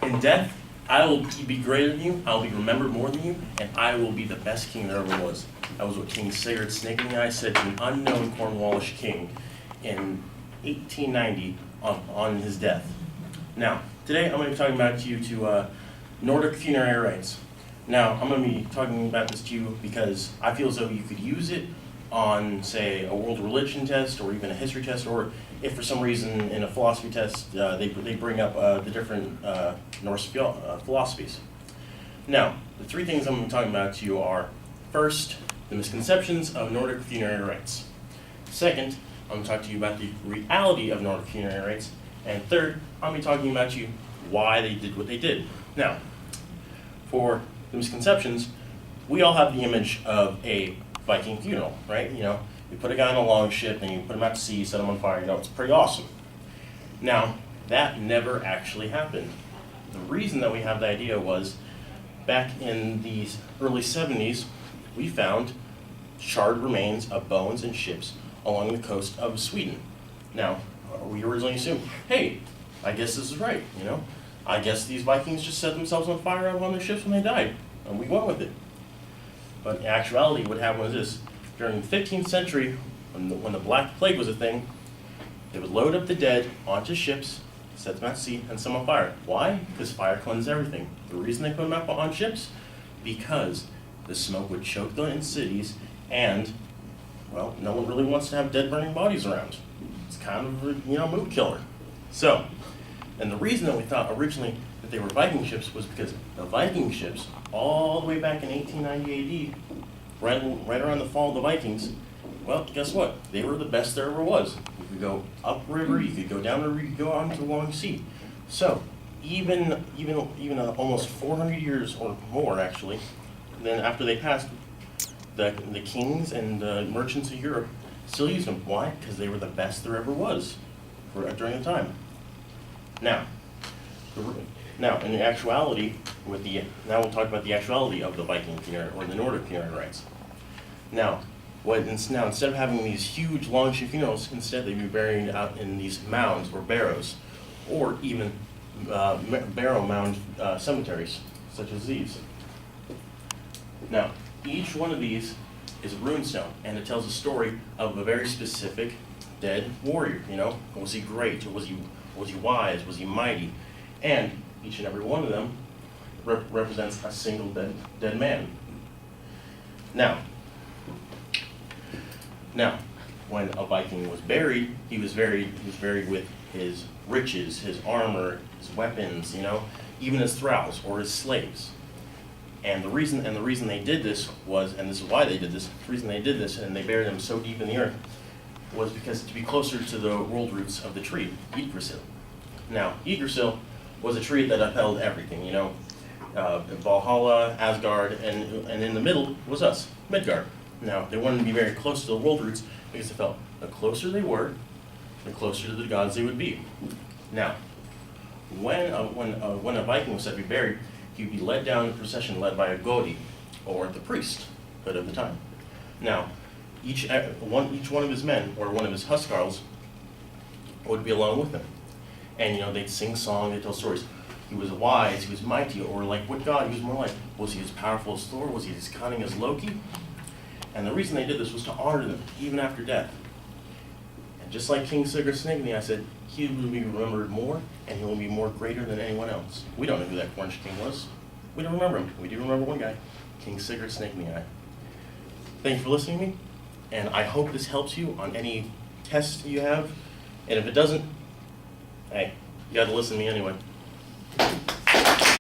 In death, I will be greater than you, I will be remembered more than you, and I will be the best king there ever was. That was what King Sigurd Snake in the Eye said to an unknown Cornwallish king in 1890 on his death. Now, today I'm going to be talking about Nordic funerary rites. Now, I'm going to be talking about this to you because I feel as though you could use it on, say, a world religion test or even a history test, or if for some reason in a philosophy test they bring up the different Norse philosophies. Now, the three things I'm going to be talking about to you are, first, the misconceptions of Nordic funerary rites. Second, I'm going to talk to you about the reality of Nordic funerary rites. And third, I'm going to be talking about to you why they did what they did. Now, for the misconceptions, we all have the image of a Viking funeral, right? You put a guy on a long ship and you put him out to sea, set him on fire, it's pretty awesome. Now, that never actually happened. The reason that we have the idea was back in the early 70s, we found charred remains of bones and ships along the coast of Sweden. Now, we originally assumed, hey, I guess this is right, I guess these Vikings just set themselves on fire on their ships when they died, and we went with it. But in actuality, what happened was this. During the 15th century, when the Black Plague was a thing, they would load up the dead onto ships, set them at sea, and set them on fire. Why? Because fire cleansed everything. The reason they put them up on ships? Because the smoke would choke them in cities, and, well, no one really wants to have dead burning bodies around. It's kind of a, mood killer. So, and the reason that we thought originally that they were Viking ships was because the Viking ships, all the way back in 1890 AD, right around the fall of the Vikings, well, guess what? They were the best there ever was. You could go upriver, you could go downriver, you could go out into the long sea. So, even almost 400 years or more, actually, then after they passed, the kings and merchants of Europe still used them. Why? Because they were the best there ever was during the time. Now, in the actuality, now we'll talk about the actuality of the Viking funerary or the Nordic funerary rites. Now, instead of having these huge long ship funerals, instead they'd be buried out in these mounds or barrows, or even barrow mound cemeteries, such as these. Now, each one of these is a runestone, and it tells a story of a very specific dead warrior. Was he great, or was he wise, was he mighty? And each and every one of them represents a single dead man. Now, when a Viking was buried, he was buried with his riches, his armor, his weapons, even his thralls or his slaves. And the reason they did this was, and this is why they did this, the reason they did this and they buried them so deep in the earth was because to be closer to the world roots of the tree, Yggdrasil. Now, Yggdrasil was a tree that upheld everything, Valhalla, Asgard, and in the middle was us, Midgard. Now, they wanted to be very close to the world roots because they felt the closer they were, the closer to the gods they would be. Now, when a Viking was said to be buried, he would be led down in a procession led by a Godi, or the priest, hood of the time. Now, each one of his men, or one of his huscarls, would be along with him. And they'd sing song, they'd tell stories. He was wise, he was mighty, or like what god he was more like. Was he as powerful as Thor? Was he as cunning as Loki? And the reason they did this was to honor them, even after death. And just like King Sigurd Snake in the Eye said, he will be remembered more, and he will be more greater than anyone else. We don't know who that Cornish king was. We don't remember him. We do remember one guy, King Sigurd Snake in the Eye. Thank you for listening to me, and I hope this helps you on any tests you have. And if it doesn't, hey, you got to listen to me anyway.